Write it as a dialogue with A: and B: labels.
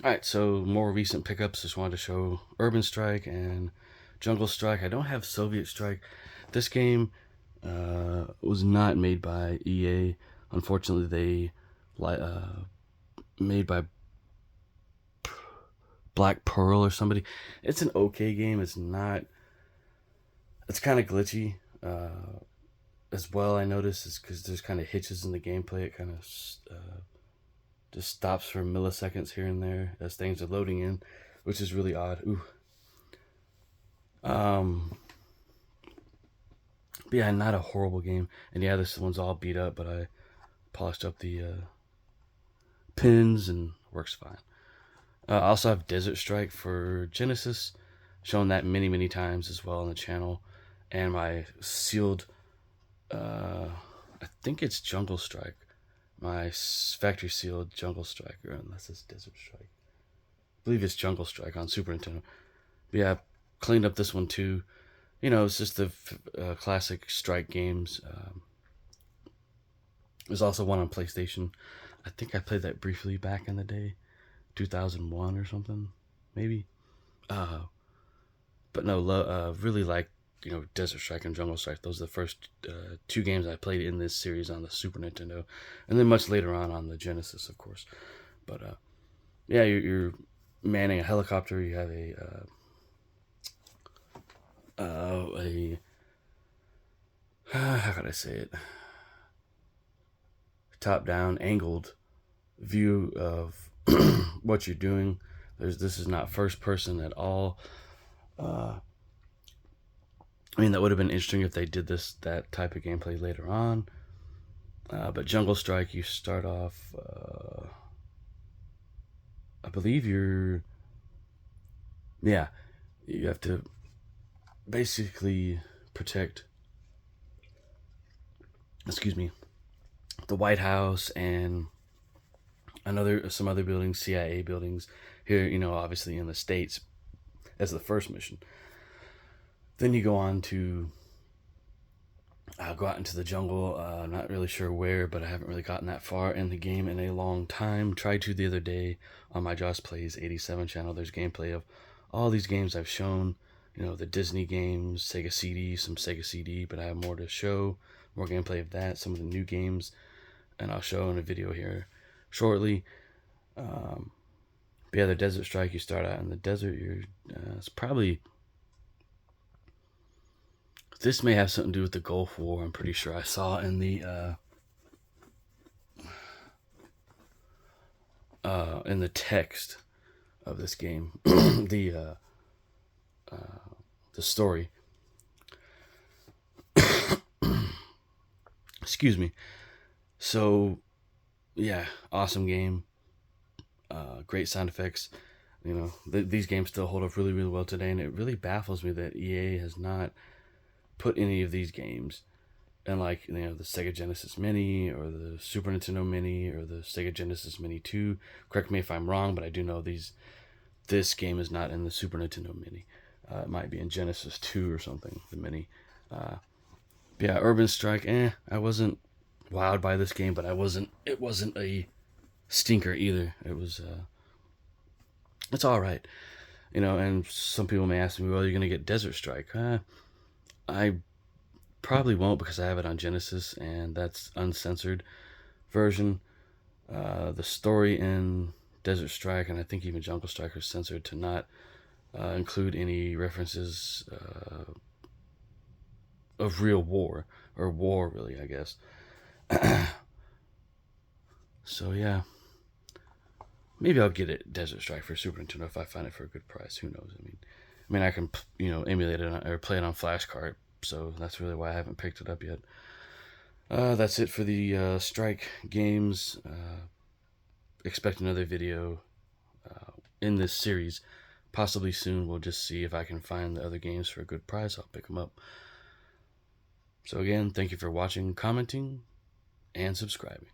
A: Alright, so more recent pickups. Just wanted to show Urban Strike and Jungle Strike. I don't have Soviet Strike. This game was not made by EA. Unfortunately, made by Black Pearl or somebody. It's an okay game. It's not. It's kind of glitchy. As well, I noticed is because there's kind of hitches in the gameplay. It kind of just stops for milliseconds here and there as things are loading in, which is really odd. Ooh. Um, but yeah, not a horrible game. And yeah, this one's all beat up, but I polished up the pins and works fine. I also have Desert Strike for Genesis, shown that many times as well on the channel, and my sealed, I think it's Jungle Strike, my factory sealed Jungle Strike, or unless it's Desert Strike, I believe it's Jungle Strike on Super Nintendo. But yeah, cleaned up this one too. You know, it's just the classic Strike games. There's also one on PlayStation. I think I played that briefly back in the day, 2001 or something, maybe. Uh, but no, really like Desert Strike and Jungle Strike. Those are the first two games I played in this series on the Super Nintendo, and then much later on the Genesis, of course. But yeah, you're manning a helicopter. You have a how can I say it? Top-down, angled view of what you're doing. This is not first person at all. I mean, that would have been interesting if they did that type of gameplay later on. But Jungle Strike, you start off. I believe yeah, you have to basically protect. Excuse me, the White House and some other buildings, CIA buildings here. Obviously in the States as the first mission. Then you go on to go out into the jungle. Not really sure where, but I haven't really gotten that far in the game in a long time. Tried to the other day on my Josh Plays 87 channel. There's gameplay of all these games I've shown. The Disney games, Sega CD, some Sega CD, but I have more to show. More gameplay of that, some of the new games, and I'll show in a video here shortly. But yeah, the Desert Strike, you start out in the desert. It's probably. This may have something to do with the Gulf War. I'm pretty sure I saw in the text of this game, the story. Excuse me. So, yeah, awesome game. Great sound effects. These games still hold up really well today, and it really baffles me that EA has not put any of these games and the Sega Genesis Mini or the Super Nintendo Mini or the Sega Genesis Mini 2. Correct me if I'm wrong, but I do know this game is not in the Super Nintendo Mini. It might be in Genesis 2 or something, the Mini. Yeah, Urban Strike, I wasn't wowed by this game, but it wasn't a stinker either. It's all right. And some people may ask me, well, you're going to get Desert Strike. I probably won't because I have it on Genesis, and that's uncensored version. The story in Desert Strike, and I think even Jungle Strike, are censored to not include any references of real war, or war, really, I guess. So, yeah. Maybe I'll get it Desert Strike for Super Nintendo if I find it for a good price. Who knows? I can emulate it or play it on flash card. So that's really why I haven't picked it up yet. That's it for the Strike games. Expect another video in this series, possibly soon. We'll just see if I can find the other games for a good price. I'll pick them up. So again, thank you for watching, commenting, and subscribing.